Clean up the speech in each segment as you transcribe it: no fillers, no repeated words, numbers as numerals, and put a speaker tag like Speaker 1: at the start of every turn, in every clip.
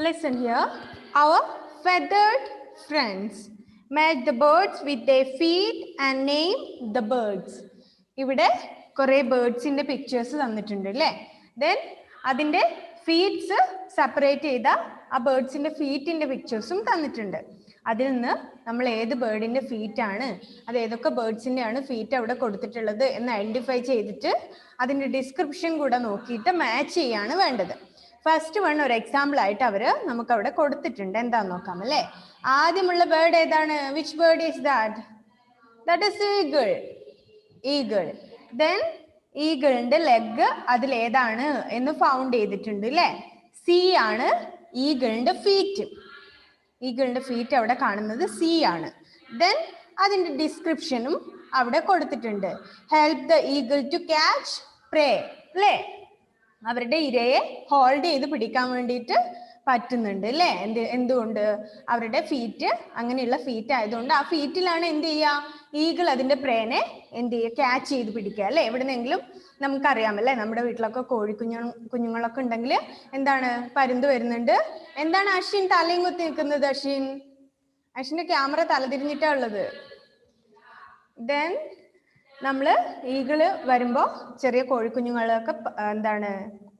Speaker 1: Listen here. Our feathered friends met the birds with their feet and named the birds. ഇവിടെ കുറേ ബേർഡ്സിന്റെ pictures തന്നിട്ടുണ്ട് അല്ലേ? Then അതിന്റെ feats separate ചെയ്ത ആ ബേർഡ്സിന്റെ ഫീറ്റിന്റെ പിക്ചേഴ്സും തന്നിട്ടുണ്ട്. അതിൽ നിന്ന് നമ്മൾ ഏത് ബേർഡിന്റെ ഫീറ്റ് ആണ്, അത് ഏതൊക്കെ ബേർഡ്സിന്റെ ആണ് ഫീറ്റ് അവിടെ കൊടുത്തിട്ടുള്ളത് എന്ന് ഐഡന്റിഫൈ ചെയ്തിട്ട് അതിന്റെ ഡിസ്ക്രിപ്ഷൻ കൂടെ നോക്കിയിട്ട് മാച്ച് ചെയ്യാണ് വേണ്ടത്. ഫസ്റ്റ് വൺ ഒരു എക്സാമ്പിൾ ആയിട്ട് അവര് നമുക്ക് അവിടെ കൊടുത്തിട്ടുണ്ട്. എന്താന്ന് നോക്കാം അല്ലേ? ആദ്യമുള്ള ബേർഡ് ഏതാണ്? Which bird is that? That is eagle. Eagle. Then ഈഗിളിന്റെ ലെഗ് അതിലേതാണ് എന്ന് ഫൗണ്ട് ചെയ്തിട്ടുണ്ട് അല്ലേ? സി ആണ് ഈഗിളിന്റെ ഫീറ്റ്. ഈഗിളിന്റെ ഫീറ്റ് അവിടെ കാണുന്നത് സി ആണ്. ദെൻ അതിന്റെ ഡിസ്ക്രിപ്ഷനും അവിടെ കൊടുത്തിട്ടുണ്ട്. Help the eagle to catch prey അല്ലേ? അവരുടെ ഇരയെ ഹോൾഡ് ചെയ്ത് പിടിക്കാൻ വേണ്ടിയിട്ട് പറ്റുന്നുണ്ട് അല്ലേ? എന്തുകൊണ്ട്? അവരുടെ ഫീറ്റ് അങ്ങനെയുള്ള ഫീറ്റ് ആയതുകൊണ്ട് ആ ഫീറ്റിലാണ് എന്ത് ചെയ്യുക? ഈഗിൾ അതിന്റെ പ്രേനെ എന്ത് ചെയ്യുക? ക്യാച്ച് ചെയ്ത് പിടിക്കുക അല്ലേ? എവിടെന്നെങ്കിലും നമുക്കറിയാമല്ലേ, നമ്മുടെ വീട്ടിലൊക്കെ കുഞ്ഞുങ്ങളൊക്കെ ഉണ്ടെങ്കിൽ എന്താണ്, പരുന്ത് വരുന്നുണ്ട്. എന്താണ് അശ്വിൻ തലയും കുത്തി നിൽക്കുന്നത്? അശ്വിന്റെ ക്യാമറ തലതിരിഞ്ഞിട്ടാ ഉള്ളത്. ദെൻ നമ്മള് ഈഗിള് വരുമ്പോ ചെറിയ കോഴിക്കുഞ്ഞുങ്ങളൊക്കെ എന്താണ്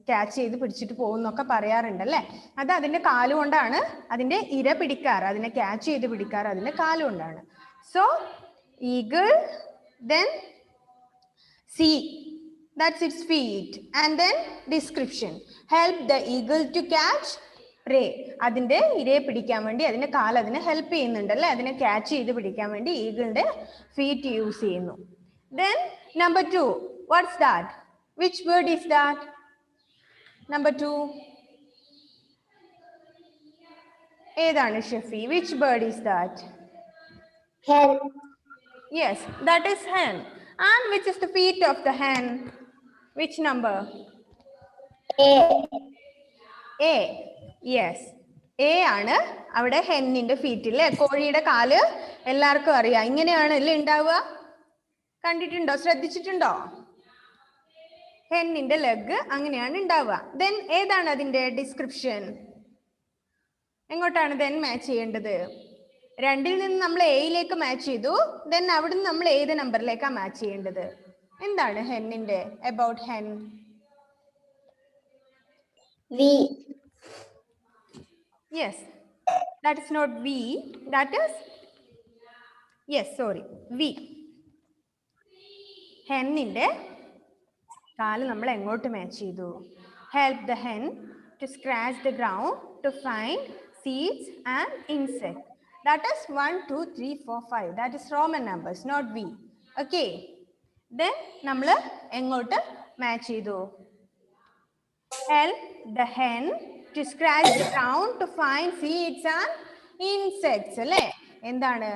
Speaker 1: ക്യാച്ച് ചെയ്ത് പിടിച്ചിട്ട് പോകുന്നൊക്കെ പറയാറുണ്ടല്ലേ? അത് അതിന്റെ കാലുകൊണ്ടാണ് അതിന്റെ ഇര പിടിക്കാറ്, അതിനെ ക്യാച്ച് ചെയ്ത് പിടിക്കാറ് അതിന്റെ കാലുകൊണ്ടാണ്. So eagle, then C, that's its feet, and then description. Help the eagle to catch prey. അതിന്റെ ഇരയെ പിടിക്കാൻ വേണ്ടി അതിന്റെ കാൽ അതിനെ ഹെൽപ്പ് ചെയ്യുന്നുണ്ട് അല്ലേ? അതിനെ ക്യാച്ച് ചെയ്ത് പിടിക്കാൻ വേണ്ടി ഈഗിളിന്റെ ഫീറ്റ് യൂസ് ചെയ്യുന്നു. Then number 2, what's that? Which bird is that? Number 2 ഏതാണ് Shefi? Which bird is that?
Speaker 2: Hen.
Speaker 1: Yes, that is hen. And which is the feet of the hen? Which number? A. Yes, A ആണ് അവിടെ ഹെന്നിന്റെ feet അല്ലേ? കോഴിയുടെ കാല് എല്ലാവർക്കും അറിയാം, ഇങ്ങനെയാണ് അല്ലേ ഉണ്ടാവുക? കണ്ടിട്ടുണ്ടോ? ശ്രദ്ധിച്ചിട്ടുണ്ടോ? ഹെന്നിന്റെ ലെഗ് അങ്ങനെയാണ് ഉണ്ടാവുക. ദെൻ ഏതാണ് അതിന്റെ ഡിസ്ക്രിപ്ഷൻ? എങ്ങോട്ടാണ് ദെൻ മാച്ച് ചെയ്യേണ്ടത്? 2ൽ നിന്ന് നമ്മൾ എയിലേക്ക് മാച്ച് ചെയ്തു. ദെൻ അവിടെ നിന്ന് നമ്മൾ ഏത് നമ്പറിലേക്കാണ് മാച്ച് ചെയ്യേണ്ടത്? എന്താണ് ഹെന്നിന്റെ about hen?
Speaker 2: V.
Speaker 1: Yes, that is not V, that is, yes, sorry, V. ഹെന്നിന്റെ കാല് നമ്മൾ എങ്ങോട്ട് മാച്ച് ചെയ്തു? Help the hen to scratch the ground to find seeds and insect. That is 1, 2, 3, 4, 5. That is Roman numbers, not V. Okay. Then നമ്മൾ എങ്ങോട്ട് match ചെയ്തു? Help the hen to scratch the ground to find seeds and insects അല്ലേ? എന്താണ്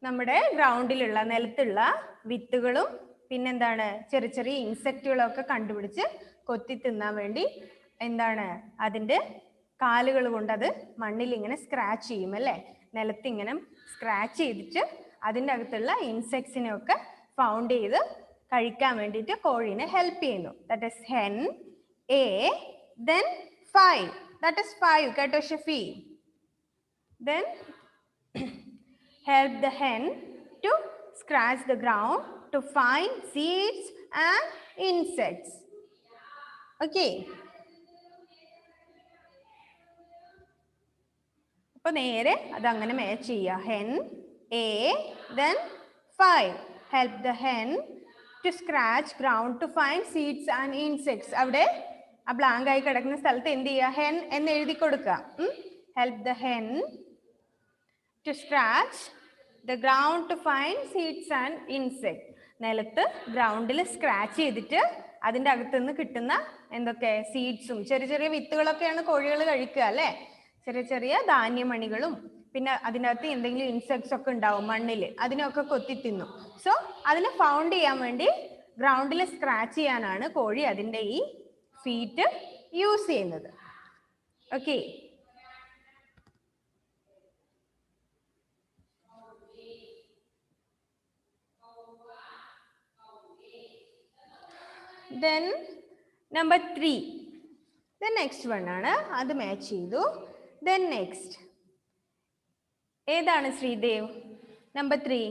Speaker 1: നമ്മുടെ ഗ്രൗണ്ടിലുള്ള നിലത്തുള്ള വിത്തുകളും പിന്നെന്താണ് ചെറിയ ചെറിയ ഇൻസെക്റ്റുകളൊക്കെ കണ്ടുപിടിച്ച് കൊത്തി തിന്നാൻ വേണ്ടി എന്താണ് അതിന്റെ കാലുകൾ കൊണ്ട് അത് മണ്ണിൽ ഇങ്ങനെ സ്ക്രാച്ച് ചെയ്യും അല്ലേ? നിലത്ത് ഇങ്ങനെ സ്ക്രാച്ച് ചെയ്തിട്ട് അതിൻ്റെ അകത്തുള്ള ഇൻസെക്ട്സിനെ ഒക്കെ ഫൗണ്ട് ചെയ്ത് കഴിക്കാൻ വേണ്ടിയിട്ട് കോഴീനെ ഹെൽപ്പ് ചെയ്യുന്നു. That is hen. A. Then 5. That is 5. കേട്ടോ Shefi? Then help the hen to scratch the ground to find seeds and insects. Okay. അപ്പൊ നേരെ അതങ്ങനെ മാച്ച് ചെയ്യുക. Hen A, then 5. Help the hen to scratch ground to find seeds and insects. അവിടെ ആ blank ആയി കിടക്കുന്ന സ്ഥലത്ത് എന്ത് ചെയ്യുക? ഹെൻ എന്ന് എഴുതി കൊടുക്കുക. Help the hen to scratch the ground to find seeds and insect. നിലത്ത് ഗ്രൗണ്ടിൽ സ്ക്രാച്ച് ചെയ്തിട്ട് അതിൻ്റെ അകത്തു നിന്ന് കിട്ടുന്ന എന്തൊക്കെ സീഡ്സും ചെറിയ ചെറിയ വിത്തുകളൊക്കെയാണ് കോഴികൾ കഴിക്കുക അല്ലേ? ചെറിയ ചെറിയ ധാന്യമണികളും പിന്നെ അതിനകത്ത് എന്തെങ്കിലും ഇൻസെക്ട്സ് ഒക്കെ ഉണ്ടാവും മണ്ണിൽ, അതിനൊക്കെ കൊത്തി തിന്നു. സോ അതിനെ ഫൗണ്ട് ചെയ്യാൻ വേണ്ടി ഗ്രൗണ്ടിൽ സ്ക്രാച്ച് ചെയ്യാനാണ് കോഴി അതിൻ്റെ ഈ ഫീറ്റ് യൂസ് ചെയ്യുന്നത്. Okay. Then number 3. Then next one ആണ്, അത് മാച്ച് ചെയ്തു. ദെൻ നെക്സ്റ്റ് ഏതാണ് Sreedev? Number 3.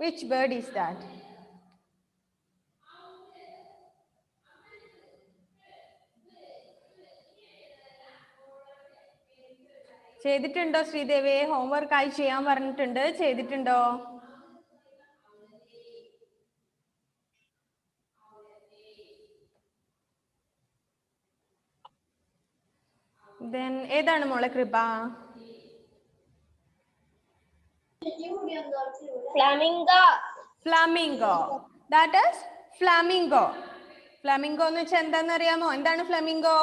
Speaker 1: Which bird is that? ചെയ്തിട്ടുണ്ടോ ശ്രീദേവി? ഹോംവർക്ക് ആയി ചെയ്യാൻ പറഞ്ഞിട്ടുണ്ട്, ചെയ്തിട്ടുണ്ടോ? Then ഏതാണ് മോളെ കൃപ?
Speaker 2: Flamingo.
Speaker 1: Flamingo. That is flamingo. Flamingo എന്ന് വെച്ചാൽ എന്താണെന്ന് അറിയാമോ? എന്താണ് ഫ്ലമിംഗോ?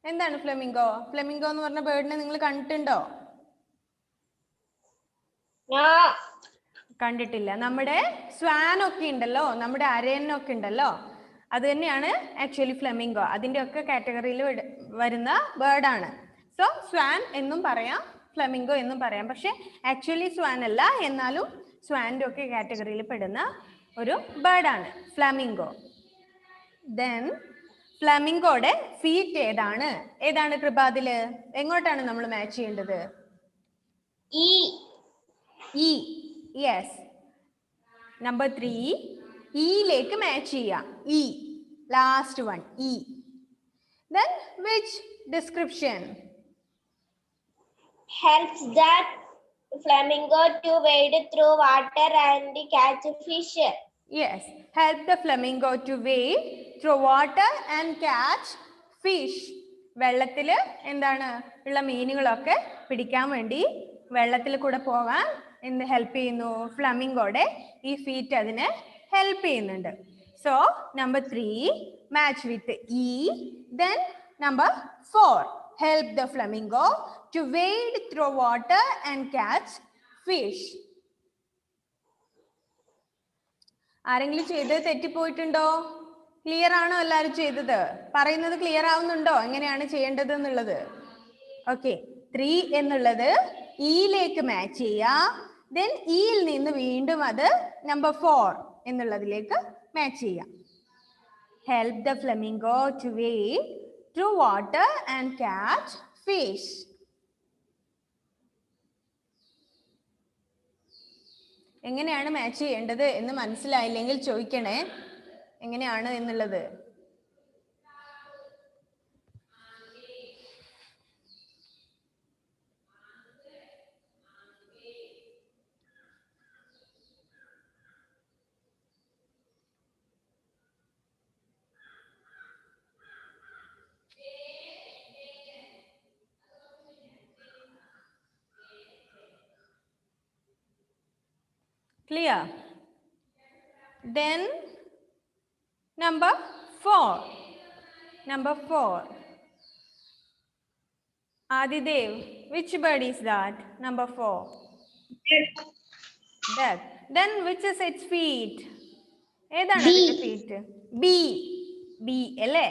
Speaker 1: എന്താണ് ഫ്ലമിംഗോ? ഫ്ലമിംഗോ എന്ന് പറഞ്ഞ ബേർഡിനെ നിങ്ങൾ കണ്ടിട്ടുണ്ടോ? കണ്ടിട്ടില്ല. നമ്മുടെ സ്വാൻ ഒക്കെ ഉണ്ടല്ലോ, നമ്മുടെ അരയനൊക്കെ ഉണ്ടല്ലോ, അത് തന്നെയാണ് ആക്ച്വലി ഫ്ലമിംഗോ. അതിന്റെ ഒക്കെ കാറ്റഗറിയിൽ വരുന്ന ബേർഡാണ്. സോ സ്വാൻ എന്നും പറയാം, ഫ്ലമിംഗോ എന്നും പറയാം. പക്ഷെ ആക്ച്വലി സ്വാൻ അല്ല, എന്നാലും സ്വാൻ്റെ ഒക്കെ കാറ്റഗറിയിൽ പെടുന്ന ഒരു ബേർഡാണ് ഫ്ലാമിംഗോ. ദെൻ ഫ്ലാമിംഗോയുടെ ഫീറ്റ് ഏതാണ്? ഏതാണ് കൃപ അതില്? എങ്ങോട്ടാണ് നമ്മൾ മാച്ച് ചെയ്യേണ്ടത്? ഇ. യെസ്. നമ്പർ 3 ഇയിലേക്ക് മാച്ച് ചെയ്യാം. E, last one, E. Then which description?
Speaker 2: Helps that flamingo to wade through water and catch fish.
Speaker 1: Yes, help the flamingo to wade through water and catch fish. വെള്ളത്തിൽ എന്താണ് ഉള്ള മീനുകളൊക്കെ പിടിക്കാൻ വേണ്ടി വെള്ളത്തിൽ കൂടെ പോകാൻ എന്ത് ഹെൽപ്പ് ചെയ്യുന്നു? ഫ്ലമിംഗോയുടെ ഈ ഫീറ്റ് അതിനെ ഹെൽപ്പ് ചെയ്യുന്നുണ്ട്. So number 3 match with E. Then number 4 help the flamingo to wade through water and catch fish. ആരെങ്കിലും ചെയ്തത് തെറ്റിപ്പോയിട്ടുണ്ടോ? ക്ലിയർ ആണോ എല്ലാവരും ചെയ്തത്? പറയുന്നത് ക്ലിയർ ആവുന്നുണ്ടോ എങ്ങനെയാണ് ചെയ്യേണ്ടത് എന്നുള്ളത്? ഓക്കെ, 3 എന്നുള്ളത് ഇയിലേക്ക് മാച്ച് ചെയ്യാം. ദെൻ ഇയിൽ നിന്ന് വീണ്ടും അത് നമ്പർ 4 എന്നുള്ളതിലേക്ക് മാച്ച് ചെയ്യാം. Help the flamingo to wade through water and catch fish. എങ്ങനെയാണ് മാച്ച് ചെയ്യേണ്ടത് എന്ന് മനസ്സിലായില്ലെങ്കിൽ ചോദിക്കണേ, എങ്ങനെയാണ് എന്നുള്ളത്. Clear? Then number 4. Number 4. Adidev, which bird is that? Number 4. Duck. Then which is its feet? ഏതാണ് അതിന്റെ ഫീറ്റ്? ബി. ബി അല്ലേ?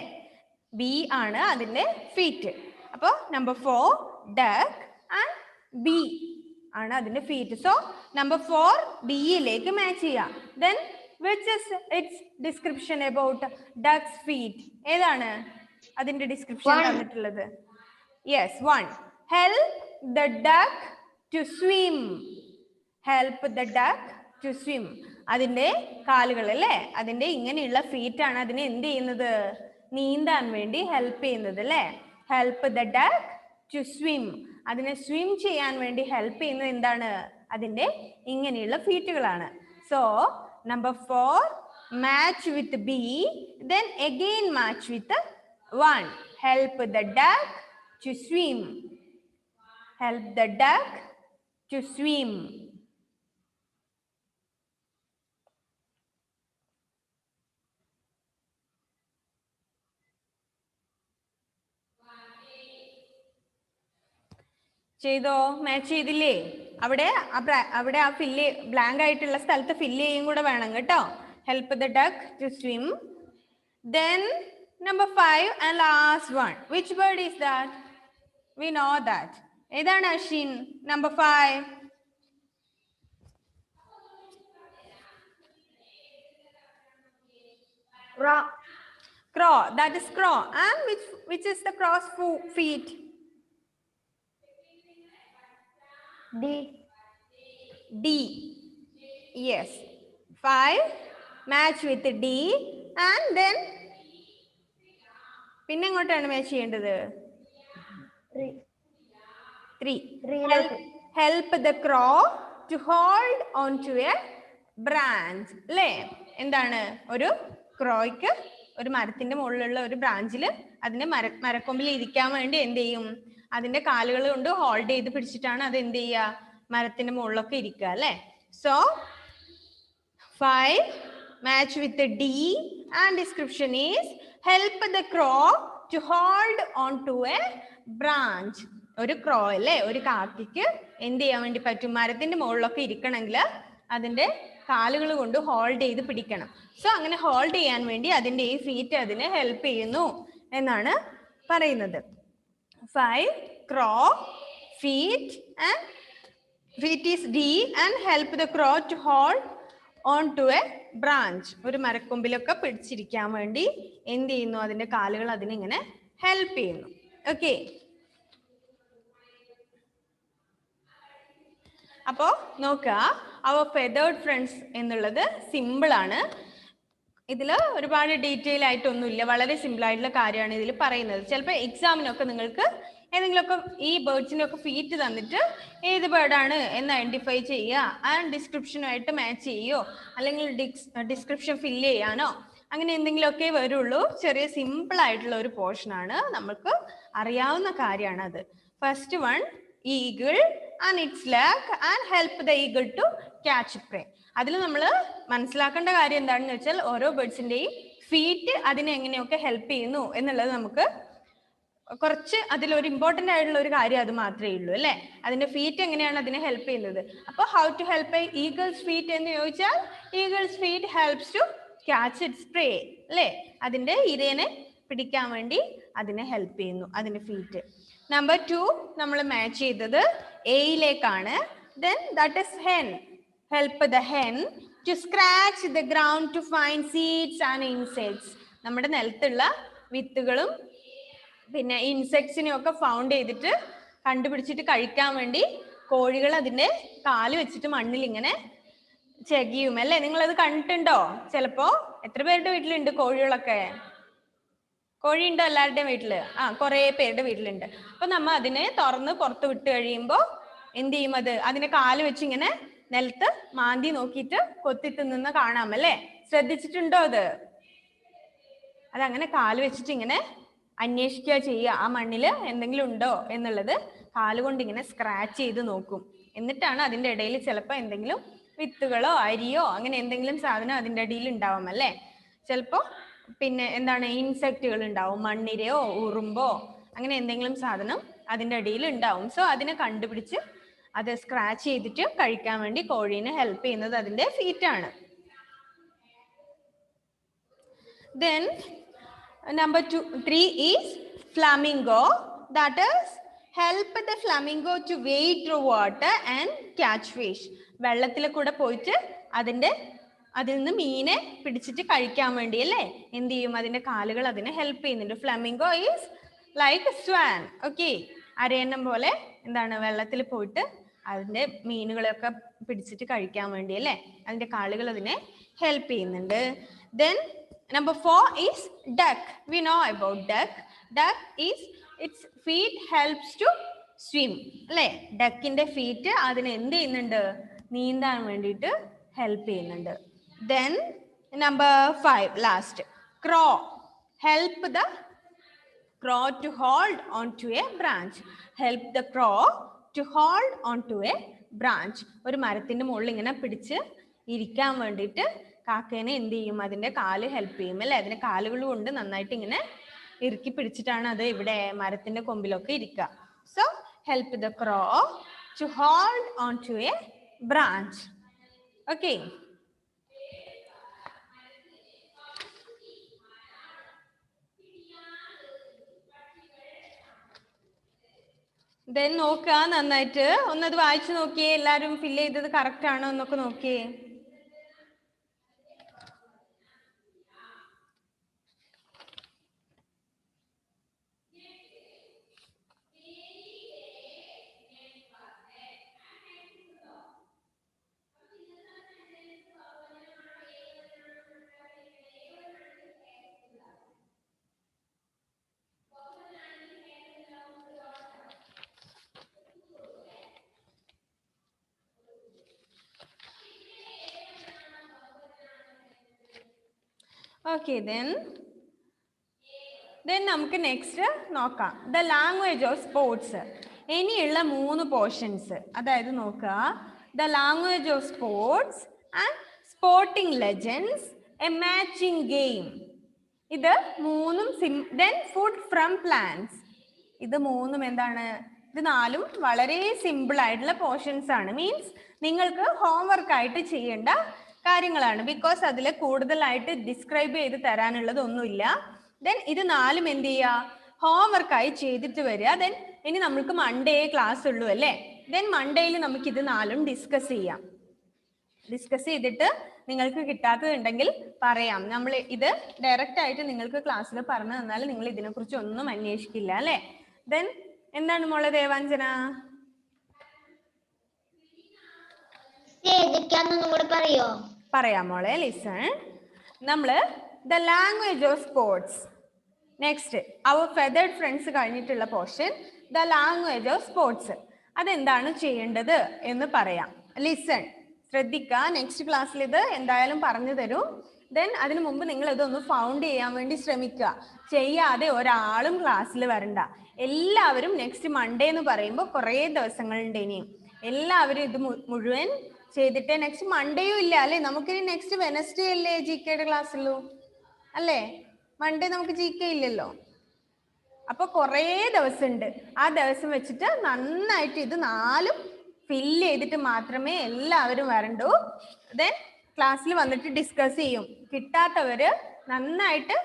Speaker 1: ബി ആണ് അതിന്റെ ഫീറ്റ്. അപ്പോൾ നമ്പർ 4 ഡക്ക് ആൻഡ് ബി ആണ് അതിന്റെ ഫീറ്റ്. സോ നമ്പർ 4 ബിയിലേക്ക് മാച്ച് ചെയ്യാം. Then which is its description about ducks feet? ഏതാണ് അതിന്റെ ഡിസ്ക്രിപ്ഷൻ തന്നിട്ടുള്ളത്? Yes, 1. Help the duck to swim. Help the duck to swim. അതിന്റെ കാലുകൾ അല്ലേ, അതിന്റെ ഇങ്ങനെയുള്ള ഫീറ്റ് ആണ് അതിനെ എന്ത് ചെയ്യുന്നത്? നീന്താൻ വേണ്ടി ഹെൽപ്പ് ചെയ്യുന്നത് അല്ലേ? Help the duck to swim. അതിനെ സ്വിം ചെയ്യാൻ വേണ്ടി ഹെൽപ്പ് ചെയ്യുന്നത് എന്താണ്? അതിന്റെ ഇങ്ങനെയുള്ള ഫീറ്റുകളാണ്. So number 4 match with B. Then again match with 1. Help the duck to swim. Help the duck to swim. ചെയ്തോ? മാച്ച് ചെയ്തില്ലേ? അവിടെ ആ ബ്ലാങ്ക് ആയിട്ടുള്ള സ്ഥലത്ത് ഫില്ല് ചെയ്യും കൂടെ വേണം കേട്ടോ. Help the duck to swim. Then number 5 and last one. Which bird is that? We know that. ഏതാണ് Ashwin? Number 5.
Speaker 2: Crow.
Speaker 1: Crow. That is crow. And which is the crow's feet?
Speaker 2: D.
Speaker 1: D. Yes. 5. Match with D. And then പിന്നെ എങ്ങോട്ടാണ് match ചെയ്യേണ്ടത്? 3. Help the crow to hold on to a branch. അല്ലേ? എന്താണ്? ഒരു ക്രോയ്ക്ക് ഒരു മരത്തിന്റെ മുകളിലുള്ള ഒരു ബ്രാഞ്ചിൽ അതിന്റെ മരക്കൊമ്പിൽ ഇരിക്കാൻ വേണ്ടി എന്ത് ചെയ്യും? അതിന്റെ കാലുകൾ കൊണ്ട് ഹോൾഡ് ചെയ്ത് പിടിച്ചിട്ടാണ് അത് എന്ത് ചെയ്യുക? മരത്തിന്റെ മുകളിലൊക്കെ ഇരിക്കുക അല്ലേ? So 5 match with the D and description is help the crow to hold on to a branch. ഒരു ക്രോ അല്ലേ, ഒരു കാക്കയ്ക്ക് എന്ത് ചെയ്യാൻ വേണ്ടി പറ്റും? മരത്തിന്റെ മുകളിലൊക്കെ ഇരിക്കണമെങ്കിൽ അതിന്റെ കാലുകൾ കൊണ്ട് ഹോൾഡ് ചെയ്ത് പിടിക്കണം. സോ അങ്ങനെ ഹോൾഡ് ചെയ്യാൻ വേണ്ടി അതിന്റെ ഈ ഫീറ്റ് അതിനെ ഹെൽപ്പ് ചെയ്യുന്നു എന്നാണ് പറയുന്നത്. 5 crow feet and feet is D and help the crow to hold on to a branch. ഒരു മരക്കൊമ്പിലൊക്കെ പിടിച്ചിരിക്കാൻ വേണ്ടി എന്ത് ചെയ്യുന്നു? അതിന്റെ കാലുകൾ അതിനിങ്ങനെ ഹെൽപ്പ് ചെയ്യുന്നു. ഓക്കെ, അപ്പോ നോക്കുക, our feathered friends എന്നുള്ളത് സിമ്പിൾ ആണ്. ഇതിൽ ഒരുപാട് ഡീറ്റെയിൽ ആയിട്ടൊന്നുമില്ല, വളരെ സിമ്പിൾ ആയിട്ടുള്ള കാര്യമാണ് ഇതിൽ പറയുന്നത്. ചിലപ്പോൾ എക്സാമിനൊക്കെ നിങ്ങൾക്ക് ഏതെങ്കിലുമൊക്കെ ഈ ബേർഡ്സിനൊക്കെ ഫീറ്റ് തന്നിട്ട് ഏത് ബേർഡാണ് എന്ന് ഐഡന്റിഫൈ ചെയ്യുക, ആ ഡിസ്ക്രിപ്ഷനുമായിട്ട് മാച്ച് ചെയ്യുകയോ അല്ലെങ്കിൽ ഡിസ്ക്രിപ്ഷൻ ഫില്ല് ചെയ്യാനോ അങ്ങനെ എന്തെങ്കിലുമൊക്കെ വരുള്ളൂ. ചെറിയ സിമ്പിൾ ആയിട്ടുള്ള ഒരു പോർഷനാണ്, നമുക്ക് അറിയാവുന്ന കാര്യമാണ് അത്. First one, eagle and its leg and help the eagle to catch prey. അതിൽ നമ്മൾ മനസ്സിലാക്കേണ്ട കാര്യം എന്താണെന്ന് വെച്ചാൽ ഓരോ ബേർഡ്സിന്റെയും ഫീറ്റ് അതിനെ എങ്ങനെയൊക്കെ ഹെൽപ്പ് ചെയ്യുന്നു എന്നുള്ളത് നമുക്ക് കുറച്ച് അതിലൊരു ഇമ്പോർട്ടൻ്റ് ആയിട്ടുള്ള ഒരു കാര്യം അത് മാത്രമേ ഉള്ളൂ അല്ലേ. അതിന്റെ ഫീറ്റ് എങ്ങനെയാണ് അതിനെ ഹെൽപ്പ് ചെയ്യുന്നത്. അപ്പോൾ how to help eagle's feet എന്ന് ചോദിച്ചാൽ eagle's feet helps to catch its prey അല്ലേ. അതിന്റെ ഇരേനെ പിടിക്കാൻ വേണ്ടി അതിനെ ഹെൽപ്പ് ചെയ്യുന്നു അതിന്റെ ഫീറ്റ്. നമ്പർ 2 നമ്മൾ മാച്ച് ചെയ്തത് എയിലേക്കാണ്. Then that is hen. Help the hen to scratch the ground to find seeds and insects. നമ്മുടെ നിലത്തുള്ള വിത്തുകളും പിന്നെ ഇൻസെക്ട്സിനെയും ഒക്കെ ഫൗണ്ട് ചെയ്തിട്ട് കണ്ടുപിടിച്ചിട്ട് കഴിക്കാൻ വേണ്ടി കോഴികൾ അതിന്റെ കാല് വെച്ചിട്ട് മണ്ണിൽ ഇങ്ങനെ ചെകിയും അല്ലേ. നിങ്ങളത് കണ്ടിട്ടുണ്ടോ? ചിലപ്പോ എത്ര പേരുടെ വീട്ടിലുണ്ട് കോഴികളൊക്കെ? കോഴി ഉണ്ടോ എല്ലാവരുടെയും വീട്ടില്? ആ, കുറെ പേരുടെ വീട്ടിലുണ്ട്. അപ്പൊ നമ്മ അതിനെ തുറന്ന് പുറത്ത് വിട്ട് കഴിയുമ്പോ എന്ത് ചെയ്യും? അതിനെ കാല് വെച്ച് ഇങ്ങനെ നിലത്ത് മാന്തി നോക്കിയിട്ട് കൊത്തി തിന്നുന്ന കാണാമല്ലേ. ശ്രദ്ധിച്ചിട്ടുണ്ടോ അത്? അതങ്ങനെ കാല് വെച്ചിട്ട് ഇങ്ങനെ അന്വേഷിക്കുക ചെയ്യുക, ആ മണ്ണിൽ എന്തെങ്കിലും ഉണ്ടോ എന്നുള്ളത് കാലുകൊണ്ട് ഇങ്ങനെ സ്ക്രാച്ച് ചെയ്ത് നോക്കും. എന്നിട്ടാണ് അതിന്റെ ഇടയിൽ ചിലപ്പോൾ എന്തെങ്കിലും വിത്തുകളോ അരിയോ അങ്ങനെ എന്തെങ്കിലും സാധനം അതിന്റെ അടിയിൽ ഉണ്ടാവും അല്ലേ. ചിലപ്പോ പിന്നെ എന്താണ് ഇൻസെക്റ്റുകൾ ഉണ്ടാവും, മണ്ണിരയോ ഉറുമ്പോ അങ്ങനെ എന്തെങ്കിലും സാധനം അതിന്റെ അടിയിൽ ഉണ്ടാവും. സോ അതിനെ കണ്ടുപിടിച്ച് അത് സ്ക്രാച്ച് ചെയ്തിട്ട് കഴിക്കാൻ വേണ്ടി കോഴീനെ ഹെൽപ്പ് ചെയ്യുന്നത് അതിന്റെ ഫീറ്റാണ്. Then number 3 is flamingo. That is help the flamingo to wade through water and catch fish. വെള്ളത്തിൽ കൂടെ പോയിട്ട് അതിൽ നിന്ന് മീനെ പിടിച്ചിട്ട് കഴിക്കാൻ വേണ്ടി അല്ലേ എന്ത് ചെയ്യും? അതിന്റെ കാലുകൾ അതിനെ ഹെൽപ്പ് ചെയ്യുന്നുണ്ട്. Flamingo is like swan. Okay, അരയന്നം പോലെ എന്താണ് വെള്ളത്തിൽ പോയിട്ട് അതിന്റെ മീനുകളെയൊക്കെ പിടിച്ചിട്ട് കഴിക്കാൻ വേണ്ടി അല്ലേ അതിന്റെ കാലുകൾ അതിനെ ഹെൽപ്പ് ചെയ്യുന്നുണ്ട്. Then number 4 is duck. We know about duck. Duck is its feet helps to swim. അല്ലേ, ഡക്കിന്റെ ഫീറ്റ് അതിന് എന്ത് ചെയ്യുന്നുണ്ട്? നീന്താൻ വേണ്ടിയിട്ട് ഹെൽപ്പ് ചെയ്യുന്നുണ്ട്. Then number 5 last, crow. Help the crow to hold onto a branch. Help the crow to hold onto a branch. ഒരു മരത്തിന്റെ മുകളിൽ ഇങ്ങനെ പിടിച്ച് ഇരിക്കാൻ വേണ്ടിയിട്ട് കാക്കേനെ എന്ത് ചെയ്യും? അതിന്റെ കാല് ഹെൽപ്പ് ചെയ്യും അല്ലെ. അതിന്റെ കാലുകൾ കൊണ്ട് നന്നായിട്ട് ഇങ്ങനെ ഇറുക്കി പിടിച്ചിട്ടാണ് അത് ഇവിടെ മരത്തിന്റെ കൊമ്പിലൊക്കെ ഇരിക്കുക. So help the crow to hold on to a branch. Okay, then നോക്കുക നന്നായിട്ട് ഒന്നത് വായിച്ചു നോക്കിയേ. എല്ലാവരും ഫില്ല് ചെയ്തത് കറക്റ്റ് ആണോ എന്നൊക്കെ നോക്കിയേ. ഓക്കെ ദെൻ നമുക്ക് നെക്സ്റ്റ് നോക്കാം ദ ലാംഗ്വേജ് ഓഫ് സ്പോർട്സ്. ഇനിയുള്ള 3 പോർഷൻസ്, അതായത് നോക്കുക, the language of sports and sporting legends, A matching game. ഇത് 3ഉം ദെൻ ഫുഡ് ഫ്രം പ്ലാന്റ്സ്. ഇത് 3ഉം എന്താണ്? ഇത് 4ഉം വളരെ സിമ്പിൾ ആയിട്ടുള്ള പോർഷൻസ് ആണ്. മീൻസ് നിങ്ങൾക്ക് ഹോംവർക്ക് ആയിട്ട് ചെയ്യേണ്ട കാര്യങ്ങളാണ്. ബിക്കോസ് അതിൽ കൂടുതലായിട്ട് ഡിസ്ക്രൈബ് ചെയ്ത് തരാനുള്ളതൊന്നുമില്ല. ദെൻ ഇത് 4ഉം എന്ത് ചെയ്യുക? ഹോംവർക്കായി ചെയ്തിട്ട് വരിക. ദെൻ ഇനി നമുക്ക് മൺഡേ ക്ലാസ് ഉള്ളൂ അല്ലേ? ദെൻ മൺഡേയിൽ നമുക്ക് ഇത് 4ഉം ഡിസ്കസ് ചെയ്യാം. ഡിസ്കസ് ചെയ്തിട്ട് നിങ്ങൾക്ക് കിട്ടാത്തതുണ്ടെങ്കിൽ പറയാം. നമ്മൾ ഇത് ഡയറക്റ്റ് ആയിട്ട് നിങ്ങൾക്ക് ക്ലാസ്സിൽ പറഞ്ഞു തന്നാൽ നിങ്ങൾ ഇതിനെക്കുറിച്ച് ഒന്നും അന്വേഷിക്കില്ല അല്ലേ? ദെൻ എന്താണ് മോളെ ദേവാഞ്ജന? പറയാം മോളെ, ലിസൺ. നമ്മള് the language of sports, next our feathered friends കഴിഞ്ഞിട്ടുള്ള portion the language of sports. അതെന്താണ് ചെയ്യേണ്ടത് എന്ന് പറയാം. ലിസൺ, ശ്രദ്ധിക്കുക. നെക്സ്റ്റ് ക്ലാസ്സിൽ ഇത് എന്തായാലും പറഞ്ഞു തരും. ദെൻ അതിനു മുമ്പ് നിങ്ങൾ ഇതൊന്ന് ഫൗണ്ട് ചെയ്യാൻ വേണ്ടി ശ്രമിക്കുക. ചെയ്യാതെ ഒരാളും ക്ലാസ്സിൽ വരണ്ട. എല്ലാവരും നെക്സ്റ്റ് മൺഡേ എന്ന് പറയുമ്പോൾ കുറേ ദിവസങ്ങളുണ്ട് ഇനിയും. എല്ലാവരും ഇത് മുഴുവൻ ചെയ്തിട്ട് നെക്സ്റ്റ് മൺഡേയും ഇല്ല അല്ലേ? നമുക്കിനി നെക്സ്റ്റ് വെനസ്ഡേ അല്ലേ GK ക്ലാസ്സുള്ളൂ അല്ലേ? മൺഡേ നമുക്ക് GK ഇല്ലല്ലോ. അപ്പൊ കുറേ ദിവസമുണ്ട്. ആ ദിവസം വെച്ചിട്ട് നന്നായിട്ട് ഇത് 4ഉം ഫില്ല് ചെയ്തിട്ട് മാത്രമേ എല്ലാവരും വരണ്ടൂ. ദെൻ ക്ലാസ്സിൽ വന്നിട്ട് ഡിസ്കസ് ചെയ്യും. കിട്ടാത്തവര് നന്നായിട്ട്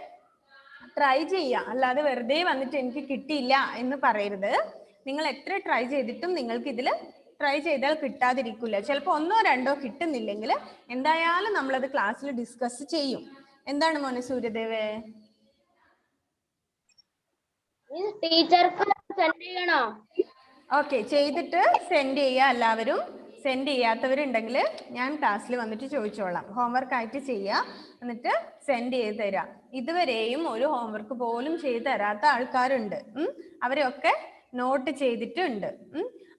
Speaker 1: ട്രൈ ചെയ്യുക. അല്ലാതെ വെറുതെ വന്നിട്ട് എനിക്ക് കിട്ടിയില്ല എന്ന് പറയരുത്. നിങ്ങൾ എത്ര ട്രൈ ചെയ്തിട്ടും നിങ്ങൾക്ക് ഇതിൽ ട്രൈ ചെയ്താൽ കിട്ടാതിരിക്കില്ല. ചിലപ്പോൾ 1ഓ 2ഓ കിട്ടുന്നില്ലെങ്കിൽ എന്തായാലും നമ്മളത് ക്ലാസ്സിൽ ഡിസ്കസ് ചെയ്യും. എന്താണ് മോനെ സൂര്യദേവേ? ഓക്കെ, ചെയ്തിട്ട് സെൻഡ് ചെയ്യുക. എല്ലാവരും സെൻഡ് ചെയ്യാത്തവരുണ്ടെങ്കിൽ ഞാൻ ക്ലാസ്സിൽ വന്നിട്ട് ചോദിച്ചോളാം. ഹോംവർക്ക് ആയിട്ട് ചെയ്യുക, എന്നിട്ട് സെൻഡ് ചെയ്ത് തരാം. ഇതുവരെയും ഒരു ഹോംവർക്ക് പോലും ചെയ്ത് തരാത്ത ആൾക്കാരുണ്ട്. അവരെയൊക്കെ നോട്ട് ചെയ്തിട്ടുണ്ട്.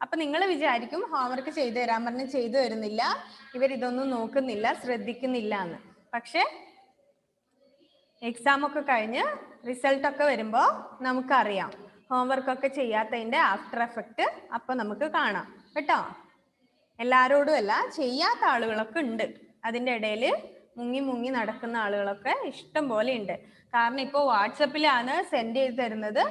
Speaker 1: അപ്പൊ നിങ്ങൾ വിചാരിക്കും ഹോംവർക്ക് ചെയ്തു തരാൻ പറഞ്ഞ് ചെയ്തു തരുന്നില്ല, ഇവരിതൊന്നും നോക്കുന്നില്ല, ശ്രദ്ധിക്കുന്നില്ല എന്ന്. പക്ഷെ എക്സാം ഒക്കെ കഴിഞ്ഞ് റിസൾട്ട് ഒക്കെ വരുമ്പോൾ നമുക്കറിയാം ഹോംവർക്ക് ഒക്കെ ചെയ്യാത്തതിന്റെ ആഫ്റ്റർ എഫക്റ്റ് അപ്പൊ നമുക്ക് കാണാം കേട്ടോ. എല്ലാവരോടും അല്ല, ചെയ്യാത്ത ആളുകളൊക്കെ ഉണ്ട്. അതിൻ്റെ ഇടയിൽ മുങ്ങി നടക്കുന്ന ആളുകളൊക്കെ ഇഷ്ടം പോലെ ഉണ്ട്. കാരണം ഇപ്പോൾ വാട്സപ്പിലാണ് സെൻഡ് ചെയ്ത് തരുന്നത്.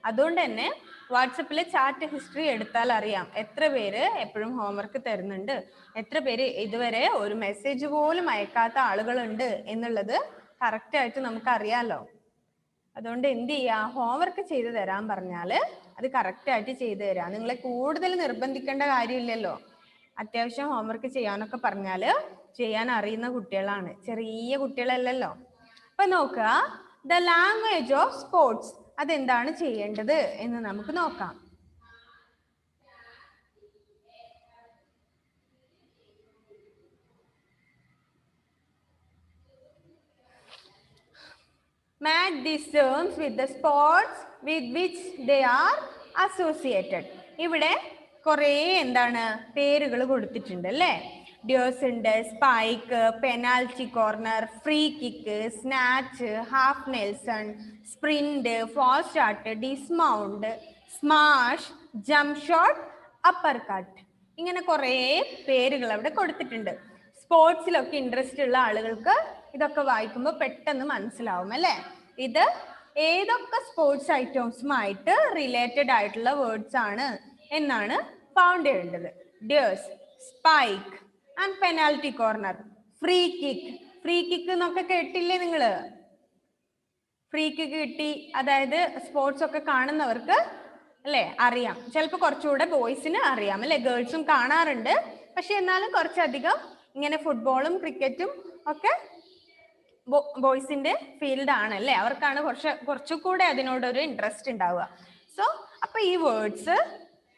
Speaker 1: അതുകൊണ്ട് തന്നെ വാട്സപ്പിലെ ചാറ്റ് ഹിസ്റ്ററി എടുത്താൽ അറിയാം എത്ര പേര് എപ്പോഴും ഹോംവർക്ക് തരുന്നുണ്ട്, എത്ര പേര് ഇതുവരെ ഒരു മെസ്സേജ് പോലും അയക്കാത്ത ആളുകളുണ്ട് എന്നുള്ളത് കറക്റ്റ് ആയിട്ട് നമുക്ക് അറിയാലോ. അതുകൊണ്ട് എന്ത് ചെയ്യുക? ഹോംവർക്ക് ചെയ്ത് തരാൻ പറഞ്ഞാൽ അത് കറക്റ്റ് ആയിട്ട് ചെയ്തു തരാം. നിങ്ങളെ കൂടുതൽ നിർബന്ധിക്കേണ്ട കാര്യമില്ലല്ലോ. അത്യാവശ്യം ഹോംവർക്ക് ചെയ്യാനൊക്കെ പറഞ്ഞാൽ ചെയ്യാൻ അറിയുന്ന കുട്ടികളാണ്, ചെറിയ കുട്ടികളല്ലല്ലോ. അപ്പൊ നോക്കുക, ദ ലാംഗ്വേജ് ഓഫ് സ്പോർട്സ് അതെന്താണ് ചെയ്യേണ്ടത് എന്ന് നമുക്ക് നോക്കാം. Match these terms with the sports with which they are associated. ഇവിടെ കുറേ എന്താണ് പേരുകൾ കൊടുത്തിട്ടുണ്ട് അല്ലേ? ഡ്യൂസ് ഉണ്ട്, spike, penalty corner, free kick, snatch, half Nelson, sprint, fast start, dismount, smash, jump shot, upper cut. ഇങ്ങനെ കുറേ പേരുകൾ അവിടെ കൊടുത്തിട്ടുണ്ട്. സ്പോർട്സിലൊക്കെ ഇൻട്രസ്റ്റ് ഉള്ള ആളുകൾക്ക് ഇതൊക്കെ വായിക്കുമ്പോൾ പെട്ടെന്ന് മനസ്സിലാവും അല്ലേ? ഇത് ഏതൊക്കെ സ്പോർട്സ് ഐറ്റംസുമായിട്ട് റിലേറ്റഡ് ആയിട്ടുള്ള വേർഡ്സ് ആണ് എന്നാണ് ഫൗണ്ട് ചെയ്യേണ്ടത്. Dues, spike and penalty corner, free kick. Free kick എന്നൊക്കെ കേട്ടില്ലേ നിങ്ങള്? ഫ്രീ കിക്ക് കിട്ടി, അതായത് സ്പോർട്സ് ഒക്കെ കാണുന്നവർക്ക് അല്ലേ അറിയാം. ചിലപ്പോൾ കുറച്ചുകൂടെ ബോയ്സിന് അറിയാം അല്ലെ? ഗേൾസും കാണാറുണ്ട്, പക്ഷെ എന്നാലും കുറച്ചധികം ഇങ്ങനെ ഫുട്ബോളും ക്രിക്കറ്റും ഒക്കെ ബോയ്സിന്റെ ഫീൽഡ് ആണ് അല്ലേ? അവർക്കാണ് കുറച്ചുകൂടെ അതിനോടൊരു ഇൻട്രസ്റ്റ് ഉണ്ടാവുക. സോ അപ്പൊ ഈ വേർഡ്സ്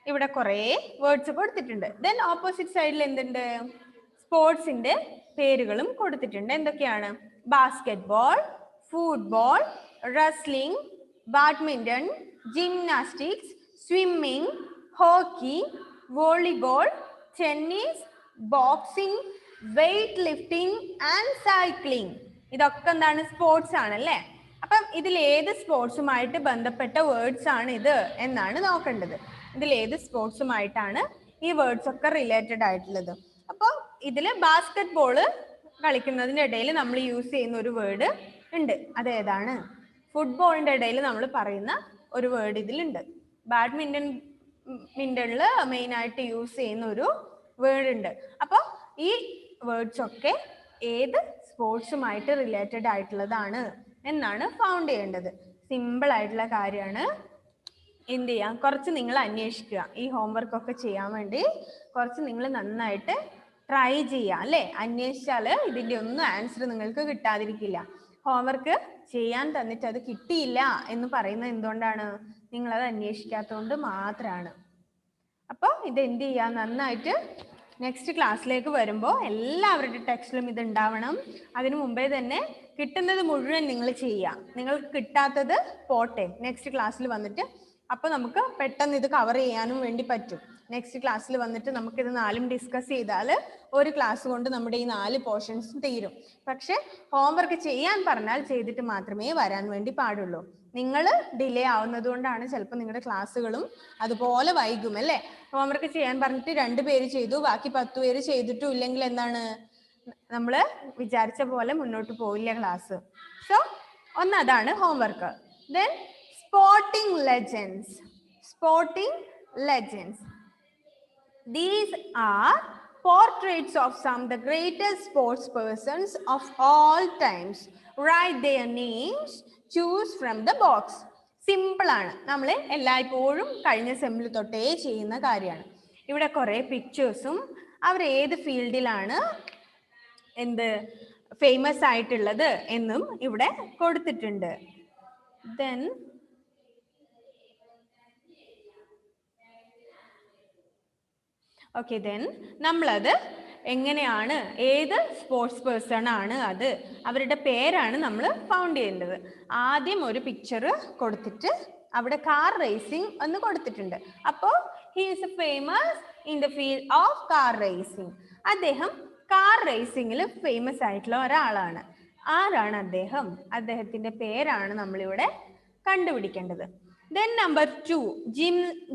Speaker 1: ഇവിടെ കുറേ വേർഡ്സ് കൊടുത്തിട്ടുണ്ട്. ദെൻ ഓപ്പോസിറ്റ് സൈഡിൽ എന്തുണ്ട്? സ്പോർട്സിന്റെ പേരുകളും കൊടുത്തിട്ടുണ്ട്. എന്തൊക്കെയാണ്? Basketball, football, wrestling, badminton, gymnastics, swimming, hockey, volleyball, tennis, boxing, weightlifting and cycling. ഇതൊക്കെ എന്താണ്? സ്പോർട്സ് ആണല്ലേ. അപ്പം ഇതിൽ ഏത് സ്പോർട്സുമായിട്ട് ബന്ധപ്പെട്ട വേർഡ്സ് ആണ് ഇത് എന്നാണ് നോക്കേണ്ടത്. ഇതിൽ ഏത് സ്പോർട്സുമായിട്ടാണ് ഈ വേർഡ്സ് ഒക്കെ റിലേറ്റഡ് ആയിട്ടുള്ളത്? അപ്പോൾ ഇതിൽ ബാസ്കറ്റ് ബോള് കളിക്കുന്നതിൻ്റെ ഇടയിൽ നമ്മൾ യൂസ് ചെയ്യുന്ന ഒരു വേർഡ് ഉണ്ട്. അതേതാണ്? ഫുട്ബോളിൻ്റെ ഇടയിൽ നമ്മൾ പറയുന്ന ഒരു വേർഡ് ഇതിലുണ്ട്. ബാഡ്മിൻ്റണിൽ മെയിനായിട്ട് യൂസ് ചെയ്യുന്ന ഒരു വേർഡ് ഉണ്ട്. അപ്പോൾ ഈ വേർഡ്സ് ഒക്കെ ഏത് സ്പോർട്സുമായിട്ട് റിലേറ്റഡ് ആയിട്ടുള്ളതാണ് എന്നാണ് ഫൗണ്ട് ചെയ്യേണ്ടത്. സിമ്പിൾ ആയിട്ടുള്ള കാര്യമാണ്. എന്ത് ചെയ്യാം, കുറച്ച് നിങ്ങൾ അന്വേഷിക്കുക. ഈ ഹോംവർക്ക് ഒക്കെ ചെയ്യാൻ വേണ്ടി കുറച്ച് നിങ്ങൾ നന്നായിട്ട് ട്രൈ ചെയ്യുക അല്ലേ. അന്വേഷിച്ചാൽ ഇതിൻ്റെ ഒന്നും ആൻസർ നിങ്ങൾക്ക് കിട്ടാതിരിക്കില്ല. ഹോംവർക്ക് ചെയ്യാൻ തന്നിട്ട് അത് കിട്ടിയില്ല എന്ന് പറയുന്നത് എന്തുകൊണ്ടാണ്? നിങ്ങളത് അന്വേഷിക്കാത്തതുകൊണ്ട് മാത്രമാണ്. അപ്പോൾ ഇത് എന്ത് ചെയ്യുക, നന്നായിട്ട് നെക്സ്റ്റ് ക്ലാസ്സിലേക്ക് വരുമ്പോൾ എല്ലാവരുടെ ടെക്സ്റ്റിലും ഇത് ഉണ്ടാവണം. അതിനു മുമ്പേ തന്നെ കിട്ടുന്നത് മുഴുവൻ നിങ്ങൾ ചെയ്യുക. നിങ്ങൾക്ക് കിട്ടാത്തത് പോട്ടെ, നെക്സ്റ്റ് ക്ലാസ്സിൽ വന്നിട്ട് അപ്പോൾ നമുക്ക് പെട്ടെന്ന് ഇത് കവർ ചെയ്യാനും വേണ്ടി പറ്റും. നെക്സ്റ്റ് ക്ലാസ്സിൽ വന്നിട്ട് നമുക്കിത് 4ഉം ഡിസ്കസ് ചെയ്താൽ ഒരു ക്ലാസ് കൊണ്ട് നമ്മുടെ ഈ 4 പോർഷൻസും തീരും. പക്ഷെ ഹോംവർക്ക് ചെയ്യാൻ പറഞ്ഞാൽ ചെയ്തിട്ട് മാത്രമേ വരാൻ വേണ്ടി പാടുള്ളൂ. നിങ്ങൾ ഡിലേ ആവുന്നത് കൊണ്ടാണ് ചിലപ്പോൾ നിങ്ങളുടെ ക്ലാസ്സുകളും അതുപോലെ വൈകും അല്ലേ. ഹോംവർക്ക് ചെയ്യാൻ പറഞ്ഞിട്ട് 2 പേര് ചെയ്തു, ബാക്കി 10 പേര് ചെയ്തിട്ടും ഇല്ലെങ്കിൽ എന്താണ്, നമ്മൾ വിചാരിച്ച പോലെ മുന്നോട്ട് പോയില്ല ക്ലാസ്. സോ ഒന്നതാണ് homework. Then sporting legends. Sporting legends. These are portraits of some of the greatest sports persons of all times. Write their names. Choose from the box. Simple ആണ്. നമ്മൾ എല്ലായ്പ്പോഴും കഴിഞ്ഞ സെമ്മിൽ തൊട്ടേ ചെയ്യുന്ന കാര്യമാണ്. ഇവിടെ കുറേ പിക്ചേഴ്സും അവർ ഏത് ഫീൽഡിലാണ് ഫേമസ് ആയിട്ടുള്ളത് എന്നും ഇവിടെ കൊടുത്തിട്ടുണ്ട്. ദെൻ ഓക്കെ, ദെൻ നമ്മളത് എങ്ങനെയാണ്, ഏത് സ്പോർട്സ് പേഴ്സൺ ആണ് അത്, അവരുടെ പേരാണ് നമ്മൾ ഫൗണ്ട് ചെയ്യേണ്ടത്. ആദ്യം ഒരു പിക്ചർ കൊടുത്തിട്ട് അവിടെ കാർ റേസിംഗ് എന്ന് കൊടുത്തിട്ടുണ്ട്. അപ്പോൾ he is famous in the field of car racing. അദ്ദേഹം കാർ റേസിംഗിൽ ഫേമസ് ആയിട്ടുള്ള ഒരാളാണ്. ആരാണ് അദ്ദേഹം? അദ്ദേഹത്തിൻ്റെ പേരാണ് നമ്മളിവിടെ കണ്ടുപിടിക്കേണ്ടത്. Then number 2,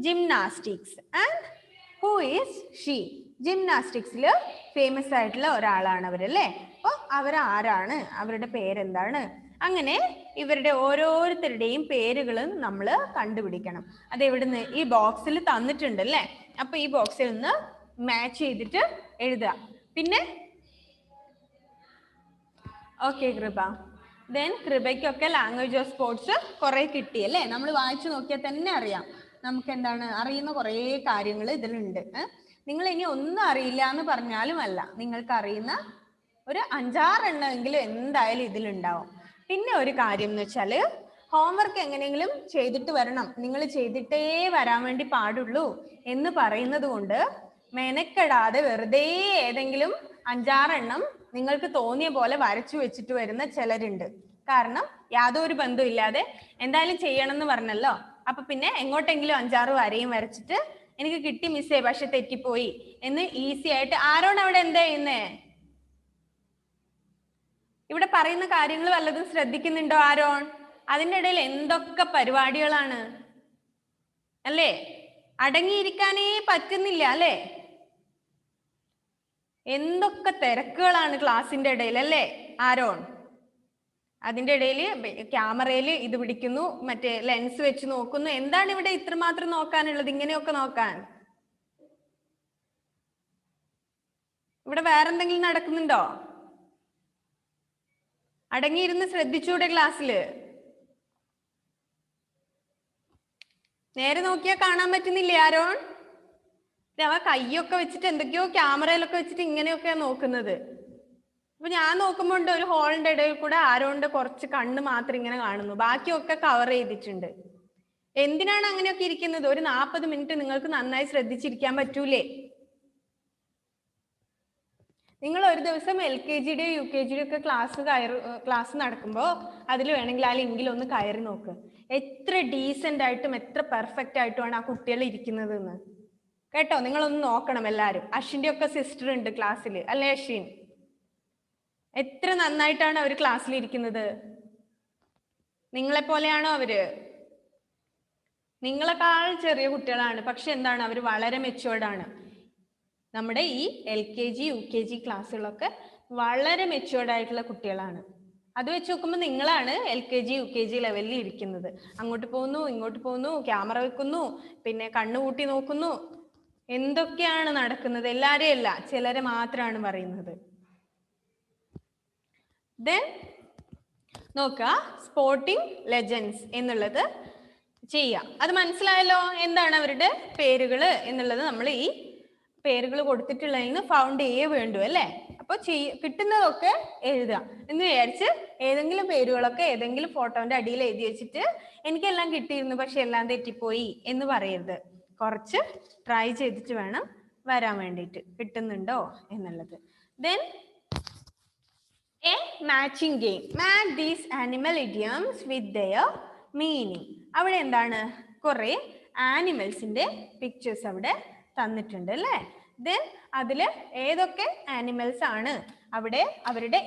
Speaker 1: gymnastics. And who is she? ജിംനാസ്റ്റിക്സിൽ ഫേമസ് ആയിട്ടുള്ള ഒരാളാണ് അവരല്ലേ. അപ്പോൾ അവരാരാണ്, അവരുടെ പേരെന്താണ്? അങ്ങനെ ഇവരുടെ ഓരോരുത്തരുടെയും പേരുകൾ നമ്മൾ കണ്ടുപിടിക്കണം. അത് എവിടുന്ന്? ഈ ബോക്സിൽ തന്നിട്ടുണ്ട് അല്ലേ. അപ്പോൾ ഈ ബോക്സിൽ നിന്ന് മാച്ച് ചെയ്തിട്ട് എഴുതുക. പിന്നെ ഓക്കെ കൃപ. ദെൻ കൃപയ്ക്കൊക്കെ ലാംഗ്വേജ് ഓഫ് സ്പോർട്സ് കുറേ കിട്ടിയല്ലേ. നമ്മൾ വായിച്ചു നോക്കിയാൽ തന്നെ അറിയാം നമുക്ക് എന്താണ്, അറിയുന്ന കുറേ കാര്യങ്ങൾ ഇതിലുണ്ട്. നിങ്ങൾ ഇനി ഒന്നും അറിയില്ല എന്ന് പറഞ്ഞാലും അല്ല, നിങ്ങൾക്ക് അറിയുന്ന ഒരു 5-6 എണ്ണമെങ്കിലും എന്തായാലും ഇതിലുണ്ടാവും. പിന്നെ ഒരു കാര്യം എന്ന് വെച്ചാൽ ഹോംവർക്ക് എങ്ങനെയെങ്കിലും ചെയ്തിട്ട് വരണം, നിങ്ങൾ ചെയ്തിട്ടേ വരാൻ വേണ്ടി പാടുള്ളൂ എന്ന് പറയുന്നത് കൊണ്ട് മെനക്കെടാതെ വെറുതെ ഏതെങ്കിലും 5-6 എണ്ണം നിങ്ങൾക്ക് തോന്നിയ പോലെ വരച്ചു വെച്ചിട്ട് വരുന്ന ചിലരുണ്ട്. കാരണം യാതൊരു ബന്ധവും ഇല്ലാതെ എന്തായാലും ചെയ്യണം എന്ന് പറഞ്ഞല്ലോ, അപ്പൊ പിന്നെ എങ്ങോട്ടെങ്കിലും 5-6 വരയും വരച്ചിട്ട് എനിക്ക് കിട്ടി മിസ്സേ പക്ഷെ തെറ്റിപ്പോയി എന്ന് ഈസി ആയിട്ട്. ആരോണ് അവിടെ എന്താ ചെയ്യുന്നേ? ഇവിടെ പറയുന്ന കാര്യങ്ങൾ വല്ലതും ശ്രദ്ധിക്കുന്നുണ്ടോ ആരോൺ? അതിൻ്റെ ഇടയിൽ എന്തൊക്കെ പരിപാടികളാണ് അല്ലേ. അടങ്ങിയിരിക്കാനേ പറ്റുന്നില്ല അല്ലേ. എന്തൊക്കെ തിരക്കുകളാണ് ക്ലാസ്സിന്റെ ഇടയിൽ അല്ലേ ആരോൺ. അതിൻ്റെ ഇടയിൽ ക്യാമറയിൽ ഇത് പിടിക്കുന്നു, മറ്റേ ലെൻസ് വെച്ച് നോക്കുന്നു. എന്താണ് ഇവിടെ ഇത്രമാത്രം നോക്കാനുള്ളത്? ഇങ്ങനെയൊക്കെ നോക്കാൻ ഇവിടെ വേറെന്തെങ്കിലും നടക്കുന്നുണ്ടോ? അടങ്ങിയിരുന്ന് ശ്രദ്ധിച്ചൂടെ ക്ലാസ്സിൽ? നേരെ നോക്കിയാൽ കാണാൻ പറ്റുന്നില്ലേ ആരോൺ? അവ കയ്യൊക്കെ വെച്ചിട്ട് എന്തൊക്കെയോ ക്യാമറയിലൊക്കെ വെച്ചിട്ട് ഇങ്ങനെയൊക്കെയാ നോക്കുന്നത്. അപ്പൊ ഞാൻ നോക്കുമ്പോൾ ഉണ്ട് ഒരു ഹോളിന്റെ ഇടയിൽ കൂടെ ആരോണ്ട് കുറച്ച് കണ്ണ് മാത്രം ഇങ്ങനെ കാണുന്നു, ബാക്കിയൊക്കെ കവർ ചെയ്തിട്ടുണ്ട്. എന്തിനാണ് അങ്ങനെയൊക്കെ ഇരിക്കുന്നത്? ഒരു 40 മിനിറ്റ് നിങ്ങൾക്ക് നന്നായി ശ്രദ്ധിച്ചിരിക്കാൻ പറ്റൂലേ? നിങ്ങൾ ഒരു ദിവസം LKGയുടെ UKGയുടെ ഒക്കെ ക്ലാസ് നടക്കുമ്പോൾ അതിൽ വേണമെങ്കിൽ ആ ലിങ്കിൽ ഒന്ന് കയറി നോക്ക്. എത്ര ഡീസെന്റ് ആയിട്ടും എത്ര പെർഫെക്റ്റ് ആയിട്ടുമാണ് ആ കുട്ടികൾ ഇരിക്കുന്നത് എന്ന് കേട്ടോ. നിങ്ങളൊന്ന് നോക്കണം എല്ലാവരും. അശ്വിന്റെ ഒക്കെ സിസ്റ്റർ ഉണ്ട് ക്ലാസ്സിൽ അല്ലേ അശ്വിൻ? എത്ര നന്നായിട്ടാണ് അവർ ക്ലാസ്സിൽ ഇരിക്കുന്നത്. നിങ്ങളെ പോലെയാണോ അവര്? നിങ്ങളെക്കാൾ ചെറിയ കുട്ടികളാണ്, പക്ഷെ എന്താണ്, അവർ വളരെ മെച്ചുവേർഡ് ആണ്. നമ്മുടെ ഈ LKG UKG ക്ലാസ്സുകളൊക്കെ വളരെ മെച്ചുവേർഡ് ആയിട്ടുള്ള കുട്ടികളാണ്. അത് വെച്ച് നോക്കുമ്പോൾ നിങ്ങളാണ് LKG UKG ലെവലിൽ ഇരിക്കുന്നത്. അങ്ങോട്ട് പോകുന്നു, ഇങ്ങോട്ട് പോകുന്നു, ക്യാമറ വെക്കുന്നു, പിന്നെ കണ്ണുകൂട്ടി നോക്കുന്നു, എന്തൊക്കെയാണ് നടക്കുന്നത്. എല്ലാരെയും അല്ല, ചിലരെ മാത്രമാണ് പറയുന്നത്. ദെൻ നോക്കുക, സ്പോർട്ടിംഗ് ലെജൻഡ്സ് എന്നുള്ളത് ചെയ്യാം. അത് മനസ്സിലായല്ലോ, എന്താണ് അവരുടെ പേരുകൾ എന്നുള്ളത് നമ്മൾ ഈ പേരുകൾ കൊടുത്തിട്ടുള്ളതിൽ നിന്ന് ഫൗണ്ട് ചെയ്യേ വേണ്ടു അല്ലേ. അപ്പോൾ കിട്ടുന്നതൊക്കെ എഴുതുക എന്ന് വിചാരിച്ച് ഏതെങ്കിലും പേരുകളൊക്കെ ഏതെങ്കിലും ഫോട്ടോന്റെ അടിയിൽ എഴുതി വെച്ചിട്ട് എനിക്കെല്ലാം കിട്ടിയിരുന്നു പക്ഷെ എല്ലാം തെറ്റിപ്പോയി എന്ന് പറയരുത്. കുറച്ച് ട്രൈ ചെയ്തിട്ട് വേണം വരാൻ വേണ്ടിയിട്ട്, കിട്ടുന്നുണ്ടോ എന്നുള്ളത്. Then a matching game. Match these animal idioms with their meaning. അവിടെ എന്താണ്, കുറെ ആനിമൽസിന്റെ പിക്ചേഴ്സ് അവിടെ തന്നിട്ടുണ്ട് അല്ലേ. ദെൻ അതിൽ ഏതൊക്കെ ആനിമൽസ് ആണ് അവിടെ അവരുടെ